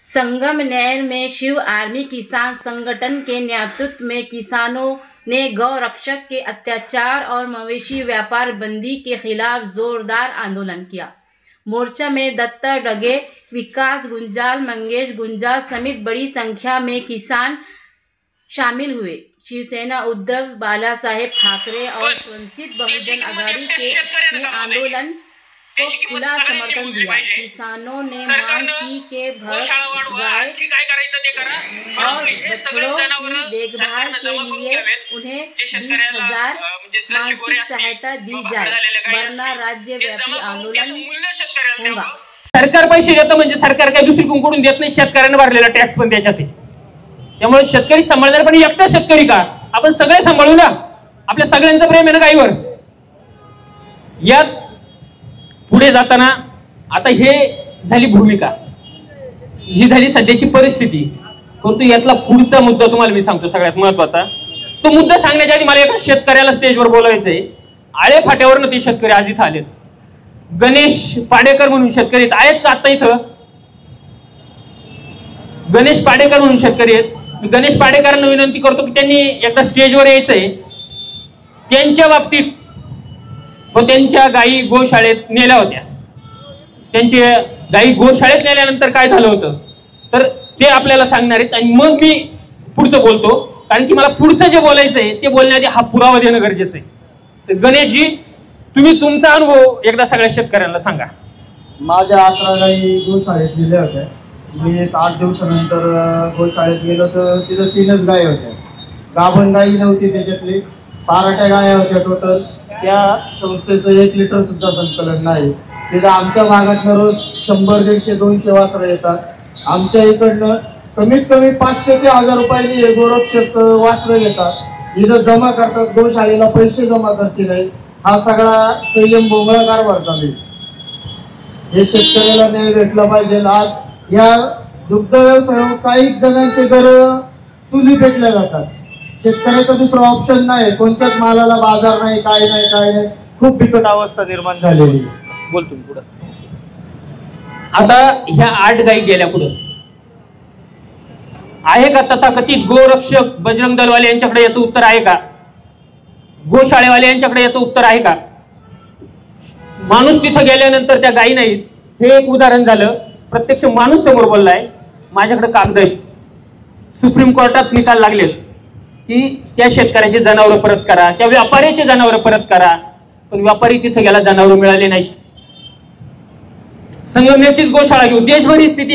संगमनेर में शिव आर्मी किसान संगठन के नेतृत्व में किसानों ने गौ रक्षक के अत्याचार और मवेशी व्यापार बंदी के खिलाफ जोरदार आंदोलन किया। मोर्चा में दत्ता डगे, विकास गुंजाल, मंगेश गुंजाल समेत बड़ी संख्या में किसान शामिल हुए। शिवसेना, उद्धव बालासाहेब ठाकरे और वंचित बहुजन आघाड़ी ने आंदोलन को खुला समर्थन दिया। किसानों ने मांग की कि गाय और बछड़ों की देखभाल के लिए उन्हें 20,000 मासिक सहायता दी जाए, वरना राज्यव्यापी आंदोलन होगा। सरकार पैसे देतं म्हणजे सरकार काही दुसरीकडून देत नाही, शेतकऱ्यांना भरलेला टॅक्स पण त्याच्यात आहे। त्यामुळे शेतकरी सांभाळणार, पण एकटा शेतकरी का, आपण सगळे सांभाळू ना। आपल्या सगळ्यांचं प्रेम आहे ना गायीवर। यात पुढे जाताना आता हे झाली भूमिका, ही झाली सध्याची परिस्थिती। परंतु यातला पुढचा मुद्दा तुम्हाला मी सांगतो, सगळ्यात महत्त्वाचा तो मुद्दा सांगण्याच्या आधी मला एका शेतकऱ्याला स्टेजवर बोलायचंय। आळे फाट्यावरनं ते शेतकरी आज इथं आलेत। गणेश पाडेकर म्हणून शेतकरी आहेत का आता इथं? गणेश पाडेकर म्हणून शेतकरी आहेत। मी गणेश पाडेकरांना विनंती करतो की त्यांनी एकदा स्टेजवर यायचंय। त्यांच्या बाबतीत व त्यांच्या गायी गोशाळेत नेल्या होत्या, त्यांचे गायी गोशाळेत नेल्यानंतर काय झालं होतं तर ते आपल्याला सांगणार आहेत। आणि मग मी पुढचं बोलतो, कारण की मला पुढचं जे बोलायचंय ते बोलण्याआधी हा पुरावा देणं गरजेचं आहे। तर गणेशजी, तुम्ही तुमचा अनुभव एकदा सगळ्या शेतकऱ्यांना सांगा। माझ्या 11 गायी गोशाळेत नेल्या होत्या। मी एक 8 दिवसानंतर गोशाळेत गेलो तर तिथं 3च गायी होत्या। गाभण गायी नव्हती, त्याच्यातली 12 गाया होत्या टोटल। त्या संस्थेचं 1 लिटर सुद्धा संकलन नाही। तिथं आमच्या भागातनं रोज 100, 150, 200 वासरं येतात। आमच्या इकडनं कमीत कमी 500 ते 1000 रुपयांनी हे गोरक्षक वासरं घेतात, इथं जमा करतात, गोशाळेला पैसे जमा करते नाही। हा सगळा संयम भोंगळा कारभार चालू आहे। हे शेतकऱ्याला न्याय भेटला पाहिजे। आज या दुग्ध व्यवसायावर काही जणांचे घर चुली पेटल्या जातात। शेतकऱ्याचा दुसरा ऑप्शन नाही, कोणत्याच मालाला बाजार नाही, काय नाही, खूप बिकट अवस्था निर्माण झालेली। बोलतो मी पुढे। आता ह्या 8 गायी गेल्या पुढे आहे का तथाकथित गोरक्षक बजरंग दलवाले यांच्याकडे याचं उत्तर आहे का? गोशाळेवाले यांच्याकडे याचं उत्तर आहे का? माणूस तिथं गेल्यानंतर त्या गायी नाहीत, हे एक उदाहरण झालं। प्रत्यक्ष माणूस समोर बोललाय, माझ्याकडे कागद आहेत, सुप्रीम कोर्टात निकाल लागले की त्या शेतकऱ्याचे जनावर परत करा, त्या व्यापाऱ्याचे जनावर परत करा, पण व्यापारी तिथे गेला, जनावर मिळाले नाहीत। संगमनेरचीच गोशाळा घेऊ, देशभर ही स्थिती।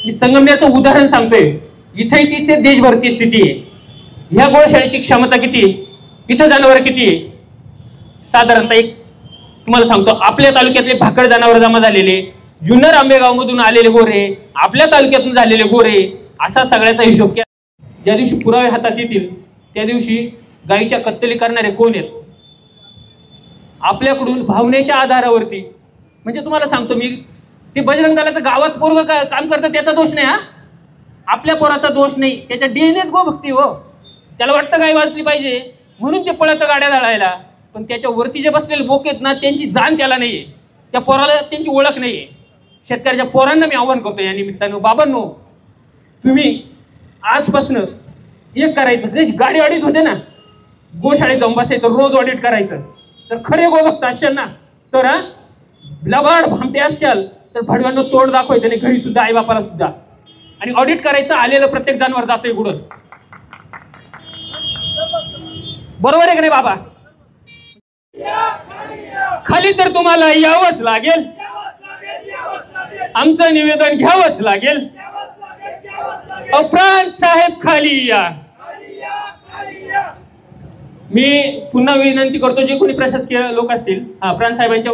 मी संगमनेरचं उदाहरण सांगतोय, इथे तिथे देशभरची स्थिती आहे। ह्या गोशाळेची क्षमता किती, इथं जनावर किती आहे? साधारणतः एक तुम्हाला सांगतो, आपल्या तालुक्यातले भाकड जनावर जमा झालेले, जुन्नर आंबेगाव मधून आलेले गोरे, आपल्या तालुक्यातून झालेले गोरे, असा सगळ्याचा हिशोब केला। ज्या दिवशी पुरावे हातात येतील त्या दिवशी गायीच्या कत्तली करणारे कोण आहेत? आपल्याकडून भावनेच्या आधारावरती, म्हणजे तुम्हाला सांगतो मी, ते बजरंग दलाचं गावात पोरग काम करतं त्याचा दोष नाही, आपल्या पोराचा दोष नाही, त्याच्या डीएनएत गोभक्ती हो। त्याला वाटतं गाय वाचली पाहिजे म्हणून ते पळतं गाड्या जाळायला, पण त्याच्या वरती जे बसलेले बोकेत ना, त्यांची जाण त्याला नाहीये, त्या पोराला त्यांची ओळख नाहीये। शेतकऱ्याच्या पोरांना मी आव्हान करतो या निमित्तानं, बाबांनो, तुम्ही आजपासून एक करायचं, जशी गाडी ऑडिट होते ना, गोशाळेत जाऊन बसायचं, रोज ऑडिट करायचं। तर खरे गोभक्त असाल ना, तर लबाड भामटे असाल तर भडव्यांना तोंड दाखवायचं नाही, घरी सुद्धा, आई बापाला सुद्धा, आणि ऑडिट करायचं, आलेलं प्रत्येक जनावर जातोय कुठं, बरोबर आहे का नाही बाबा? खाली तर तुम्हाला यावंच लागेल, आमचं निवेदन घ्यावंच लागेल। प्राण साहेब खाली या। मी पुन्हा विनंती करतो, जे कोणी प्रशासकीय लोक असतील, प्राण साहेबांच्या